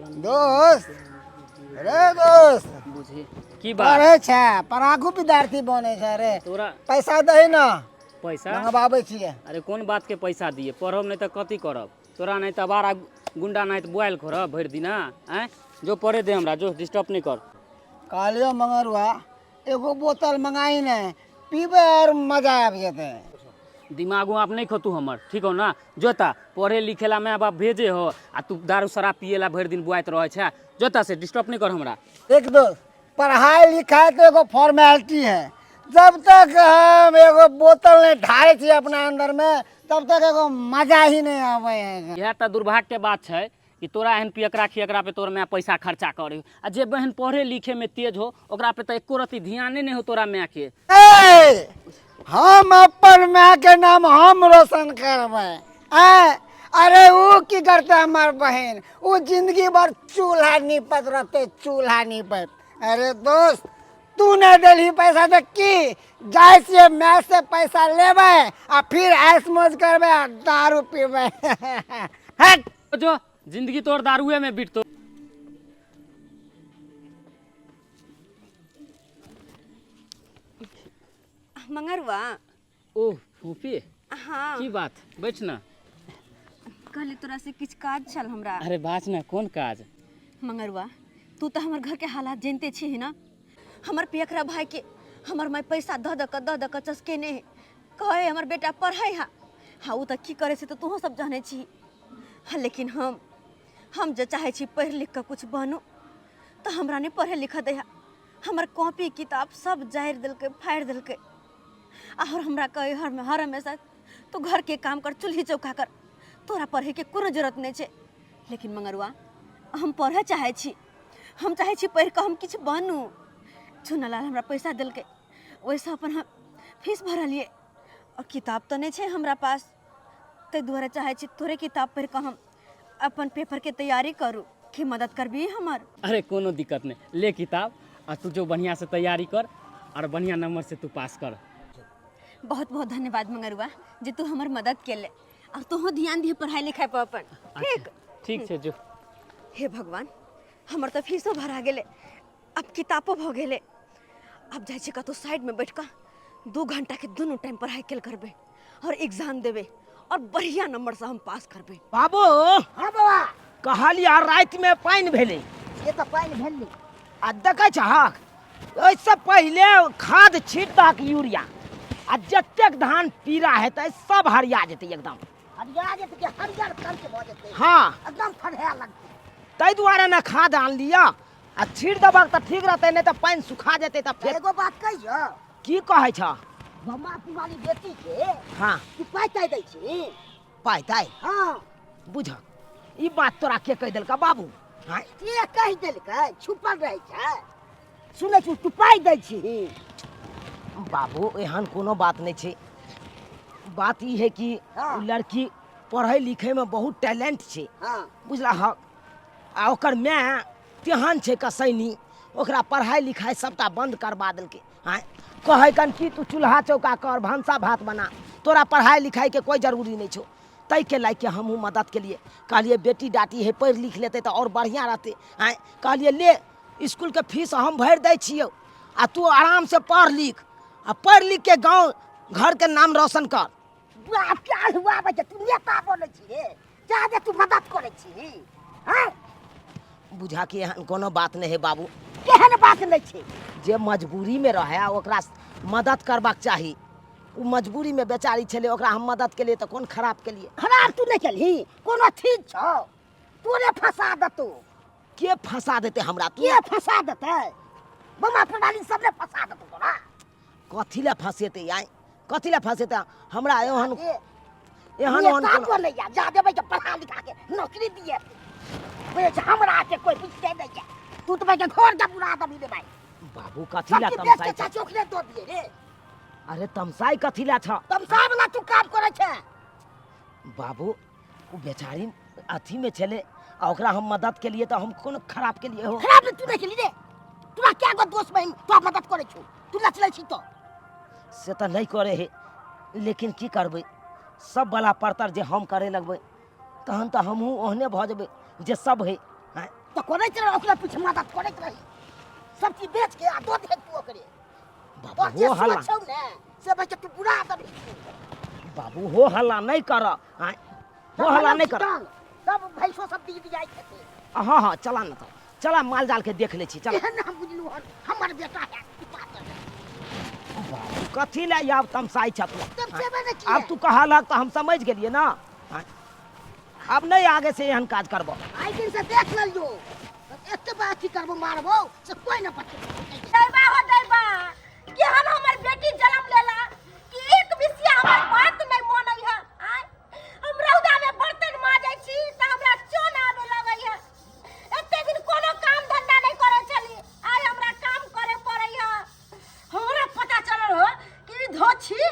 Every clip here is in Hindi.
दोस्त रे दोस्त बुझी की बात पढ़े छे पढ़ाकू विद्यार्थी बने छे रे तोरा पैसा दही ना पैसा मंगवाबे छिए। अरे कोन बात के पैसा दिए पढ़ब नहीं तो कथी करब तोरा नहीं तो बारा गुंडा नहीं तो बोआल करब भर दिना हैं जो पढ़े दे हमरा जो डिस्टर्ब नहीं कर। कहलियो मंगरुआ एगो बोतल मंगाई ने पीबे और मजा आ जेते। दिमागो आप नहीं खतू हमर ठीक हो ना जोता पढ़े लिखेला माँ बाप भेजे हो आ तू दारू शराब पिएला भर दिन बुआत रहे छे जोता से डिस्टर्ब नहीं कर हमरा। एक दोस्त पढ़ाई लिखाई तो एगो फॉर्मेलिटी है। जब तक हम एगो बोतल नहीं ढारे छी अपना अंदर में तब तक एगो मजा ही नहीं आवे है। यह तो दुर्भाग्य के बात है कि तोरा एहन पियकरा खियकरा पे तोर मैं पैसा खर्चा करे आ जे बहन पढ़े लिखे में तेज हो ओकरा पे तो एको रती ध्यान नहीं हो तोरा मैं के। हम अपन माँ के नाम हम रोशन करबे। अरे वो की करते हमार बहन वो जिंदगी भर चूल्हा निपत रहते चूल्हा निपत। अरे दोस्त तू ने दिली पैसा तो की जाए से मैं से पैसा लेबे आ फिर ऐश मौज करबे आ दारू पीबे। हट जो जिंदगी तोर दारुए में बीत तो मंगरुआ ओह फूफी हाँ की बात बैठ ना। कहले तोरा से किछ काज छल हमरा। अरे बात ना कौन काज मंगरुआ तू तो हमर घर के हालात जानते छी ना। हमर पियकरा भाई के हमर माई पैसा द द क चसके ने कहे हमर बेटा पढ़ाई हा हाँ वो तो की करे से तो तू सब जाने छी। हाँ लेकिन हम जो चाहे छी पढ़ लिख कर कुछ बनू तो हमरा ने पढ़े लिखा दे हमर कॉपी किताब सब जाहिर दिल के फाड़ दिल के और हमरा कहे हर हमेशा तो घर के काम कर चूल्ही चौका कर तोरा पढ़े के कोनो जरूरत नहीं छे। लेकिन मंगरुआ हम पढ़े चाहे छी हम चाहे छी पढ़ के हम किछ बनू। चुनलाल हमरा पैसा दिल के वैसे अपन हम फीस भरलिए और किताब तो नहीं छे हमरा पास ते दुआरे चाहे छी तोरे किताब पढ़ के हम अपन पेपर के तैयारी करूँ कि मदद करबी हमर। अरे कोनो दिक्कत नहीं ले किताब और तू जो बढ़िया से तैयारी कर और बढ़िया नंबर से तू पास कर। बहुत बहुत धन्यवाद मंगरुआ जे तू हमर मदद के ले और तू ध्यान दिए पढ़ाई लिखाई पर अपन ठीक ठीक है जो। हे भगवान हमर तो फीसो भरा गेले अब किताबो भ गेले अब जाए छी कतौ साइड में बैठ कर 2 घंटा के दोनों टाइम पढ़ाई केल करबे और एग्जाम देबे और बढ़िया नंबर से हम पास करबे। बाबू हाँ बाबा कहलिया रात में पानी भेले ये तो पानी भेली आ देखे छहक ओइसे पहले खाद छीट दहक यूरिया आ जतेक धान पीरा हेतै सब हरिया जेतै एकदम हरिया जेते के हरियर कर के भ जेते हाँ एकदम फड़हे लगते। ताहि दुआरे न खाद आन लिया आ छीट देबक तऽ ठीक रहतै नहीं तऽ पानी सुखा जेतै तऽ फेर एगो बात कहियो की कहै छ। बम्मा वाली बेटी के हाँ तू पाई दै छी। पाइतै हाँ बुझक ई बात तोरा के कहि देलका बाबू। हाँ ये कह देलकै छुपल रहे छै सुनै छी तू पाई दै छी। बाबू एहन कोनो बात नहीं छै बात ई है कि हाँ। उ लड़की पढ़े लिखे में बहुत टैलेंट छै हाँ बुझला हक आ ओकर माय तेहन छै कसैनी ओकरा पढ़ाई लिखाई सबटा बंद करवा देलकै। हाँ कहे कन कि तू चूल्हा चौका कर भंसा भात बना तोरा पढ़ाई लिखाई के कोई जरूरी नहीं छो तै के लायक हमहूँ मदद के लिए कहलिए बेटी डाटी है पढ़ लिख लेते तो और बढ़िया रहते। हाँ कहलिए ले स्कूल के फीस हम भर दै छियौ आ तू आराम से पढ़ लिख आ पढ़ लिख के गाँव घर के नाम रोशन कर। बाप क्या हुआ बच्चा तू नेता बोले छी रे जा तू मदद करे छी। हाँ बुझा कि एहन कोनो बात नहीं है बाबू केहन बात नहीं छै जे मजबूरी में रहे ओकरा मदद करबाक चाही। उ मजबूरी में बेचारी छले ओकरा हम मदद के लिए तो कौन खराब के लिए। खराब तू नहीं केलही कोनो चीज छौ तूने फंसा दतो। के फंसा देते हमरा तू के फंसा देते बम्मा प्रणाली सबने फंसा दतो तोरा। कथी ले फंसेते आय कथी ले फंसेते हमरा एहन एहन ये ओहन काम कोनो- बोले या जा देबे के पढ़ा लिखा के नौकरी दिए बे हमरा के कोई पूछते नहीं है तू तो भाई के घर का बुरा आदमी दे भाई बाबू कथी ला सबके देश तमसाई के चोखले दो दिए रे अरे तमसाई कथी ला छ। तमसा वाला तू काम करे छे। बाबू उ बेचारी अथी में छले आ ओकरा हम मदद के लिए तो हम कोनो खराब के लिए हो। खराब तू नहीं केली रे तोरा क्या गो दोस्त बहन तो मदद करे छु तू लचले छी तो से तो नहीं करे है लेकिन की करबे सब बला पड़तर जे हम करे लगबे तहन तो हमहूँ ओहने भ जेबे जे सब है। हाँ तो कोने चला ओकरा पीछे मदद करे रही सब चीज बेच के आ दो दे तू ओकरे बाबू हो हल्ला से बच्चा तू पूरा कर बाबू हो हल्ला नहीं कर हो हल्ला नहीं कर तब भैंसो सब दी जाई थे हां हां चला न तो चला माल जाल के देख ले छी चला ना बुझलू हमर बेटा है बाबू कथी ले आब तमसाई छ तू अब तू कहा लग तो हम समझ गेलिए ना अब नहीं आगे से एहन काज करबो आई दिन से देख लियो एते बात करबो मारबो से कोई न पछे दैबा हो दैबा केहन हमर बेटी जन्म लेला कि एक बिसिया हमर बात नहीं मानै है हम रौदा में बर्तन माजै छी त हमरा चोन आवे लगै है एते दिन कोनो काम धंधा नहीं करे छली आइ हमरा काम करे पड़ै है हमरा पता चलल हो कि धोछी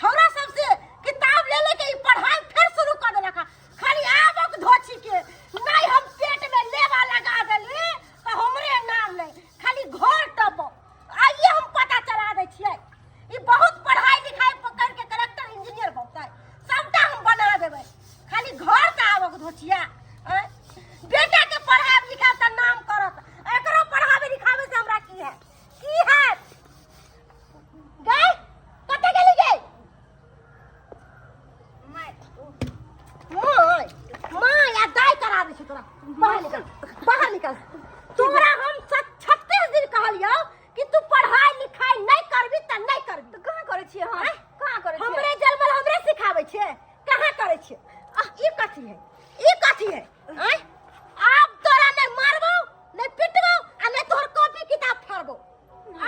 छौरा सबसे किताब ले लेके ई पढ़ाई फिर शुरू कर देलक खाली आबक धोछी के नहीं हम पेट में लेवा लगा देली त हमरे नाम नहीं खाली घर टप आइए हम पता चला दै छियै ई बहुत पढ़ाई लिखाई पकड़ के कलेक्टर इंजीनियर बनतै सबटा हम बना देबै खाली घर त आबक धोछिया बेटा के पढ़ाई लिखाई त नाम करत एकरो पढ़ावे लिखावे से हमरा की है गई कते गेली गई मां या दाई करा दे छी तोरा बाहर निकल तोरा हम 36 दिन कहलियो कि तू पढ़ाई लिखाई नहीं करबी त नहीं करबी तो कहां करे छी हम कहां करे छी हमरे जलमल हमरे सिखाबै छै कहां करे छी ई कथी है अब तोरा नहीं मारबो नहीं पिटबो आ नहीं तोहर कॉपी किताब फाड़बो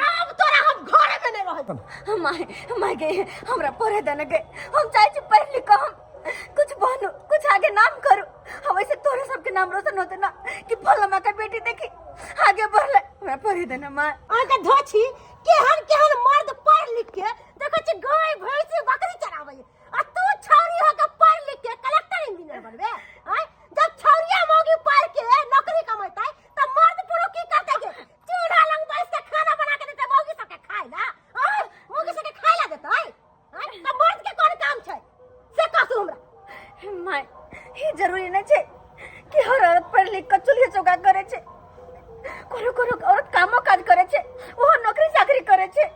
अब तोरा हम घरे में नहीं रहब माय के हमरा पढ़े देने के हम चाहे छी पढ़ लिख हम कुछ बनो कुछ आगे नाम करो हम ऐसे तोरे सबके नाम रोशन होते ना कि फलमा का बेटी देखी आगे बढ़ले मैं पढ़े देना मां आके धोछी केहन मर्द पढ़ लिख के देखो छी गाय भैंस बकरी चरावे आ तू छौरी हो के पढ़ लिख के कलेक्टर इंजीनियर बनबे जब छौरिया मौगी पढ़ के नौकरी कमाइतै त मर्द पुरुष की करतै के चूल्हा लंग बैठ के खाना बना के देतै मौगी सबके खाइ ला मौगी सबके खाइ ला देतै त मर्द के कोन काम छै से कहू हमरा माय ई जरूरी नहीं छै कि हर औरत पढ़ लिख के चूल्हे चौका करे छै कोनो औरत कामो काज करे छै वो नौकरी चाकरी करे छै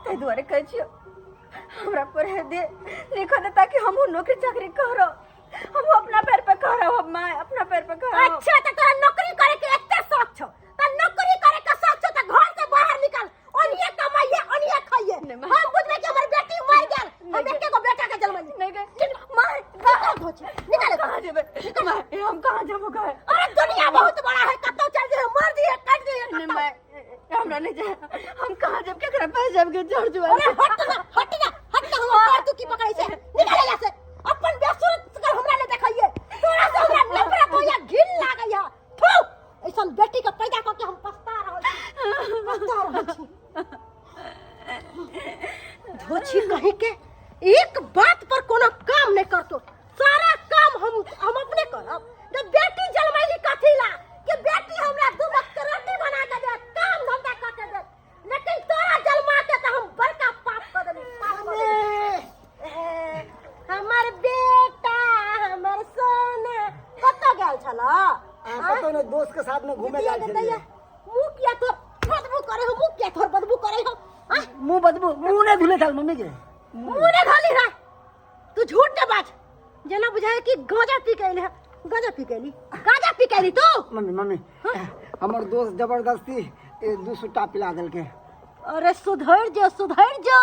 तै दुआरे कहै छियो हमरा पढ़े दे लिखो दे ताकि हम नौकरी चाकरी करो हम अपना पैर पे खड़ा हो माय अपना पैर पे खड़ा अच्छा त तोरा नौकरी करे के एते शौक छौ त नौकरी करे के शौक छौ त घर से बाहर निकल ओनिए कमाइए ओनिए खाइए हम बुझबे कि हमर बेटी मर गेल हम एके गो बेटा के जन्म नहीं गए माय निकल धोछी निकल कहां जेबे माय हम कहां जेबो गए अरे दुनिया बहुत बड़ा है कतो चल जे मर दिए कट दिए नहीं माय हमरा नहीं जाए हम कहां जेब केकरा पास जेब के जड़ जुआ अरे हट ना हम तू की पकड़ै छै निकल यहां से अपन बेसुरत कर हमरा ने देखैए तोरा से हमरा नफरत होया घिन लागैया थू ऐसन बेटी के पैदा क के हम पछता रहल छी धोछी कहीं के एक बात पर कोनो काम नहीं करतो सारा काम हम अपने करब जब बेटी जन्मैली कथीला कि बेटी हमरा दू वक्त रोटी बना के दे काम धंधा क के दे लेकिन तोरा जन्मा के त हम बड़का पाप कर देली हमर बेटा हमर सोना कत गेल छला पता नहीं दोस्त के साथ में घूमे गेल छलिए मुंह किया तो बदबू करे हो मुंह किया तोर बदबू करे हो मुंह बदबू मुंह ने धुले थाल मम्मी के मुंह ने धोली रे तू झूठ ने बात जना बुझाए कि गांजा पी के है गांजा पी के तू मम्मी हमर दोस्त जबरदस्ती दू सुट्टा पिला देल के अरे सुधर जो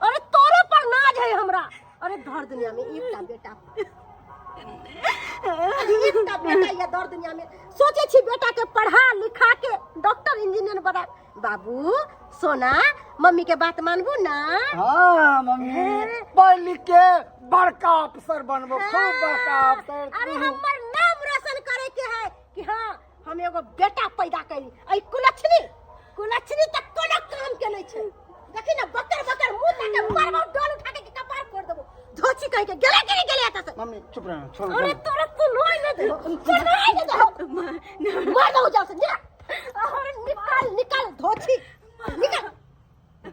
अरे तोरे पर नाज है हमरा अरे धर दुनिया में एकटा बेटा या दर दुनिया में सोचे छी बेटा के पढ़ा लिखा के डॉक्टर इंजीनियर बना बाबू सोना मम्मी के बात मानबू ना हां मम्मी पढ़ लिख के बड़का अफसर बनबो खूब बड़का अफसर अरे हमर नाम रोशन करे के है कि हां हम एगो बेटा पैदा कैली आई कुलक्षणी तक कोनो काम के नहीं छै देखी ना बकर मुंह तक मारबो डोल उठा के कपार फोड़ देबो धोछी कह के गेले आता से मम्मी चुप रह छोड़ अरे तोरा तू लोई न दे मार दो जा से अरे निकाल धोछी निकाल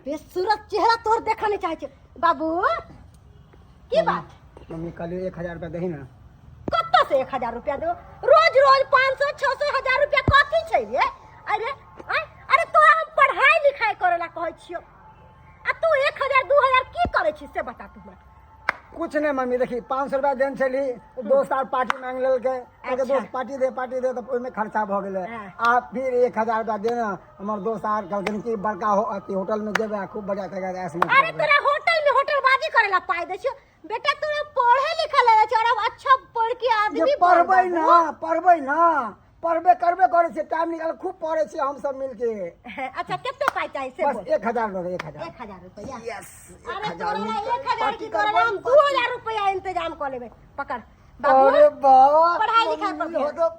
बेसुरत चेहरा तोर देखने चाहे छे बाबू की बात मम्मी कल 1000 रुपया दही ना कत्ता से 1000 रुपया दो रोज रोज 500 600 1000 रुपया कथी छै रे अरे अरे तोरा हम पढ़ाई लिखाई करेला कहै छियो आ तू 1000 2000 की करे छी से बता तू हमरा कुछ नहीं मम्मी देखी 500 रुपया देन चली दोस्त आर पार्टी मांग लेल के अच्छा। दोस्त पार्टी दे तो ओय में खर्चा भ गेले आ फिर 1000 रुपया देना हमर दोस्त आर कहलखिन कि बड़का होटल में जेबे खूब बढ़िया तरीका से ऐश मौज अरे तोरा होटलबाजी करेला पाई दे छियो बेटा तोरा पढ़े लिखे ले छ और अच्छा पढ़ के आदमी पढ़बै ना पढ़बे करबे करे छे टाइम निकाल खूब पढ़े छे हम सब मिलके अच्छा कितने पाई चाहिए से बस बोल 1000 दे 1000 1000 रुपया यस अरे तोरा 1000 की करला हम 2000 रुपया इंतजाम कर लेबे पकड़ बाबू अरे वाह पढ़ाई लिखाई पर हो तो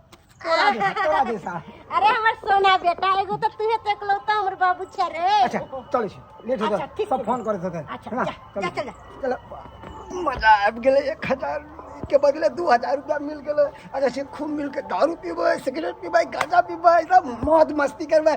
तोरा दे सा अरे हमर सोना बेटा एगो तो तुहे तकलौता हमर बाबू छ रे अच्छा चल लेट हो अच्छा, ठीक सब छै। फोन करे थे अच्छा जा चल चलो मजा आबि गेले 1000 के बदले 2000 रुपया मिल गेले अच्छा से खूब मिल के दारू पीबै सिगरेट पीबै गांजा पीबै सब मौज मस्ती करबै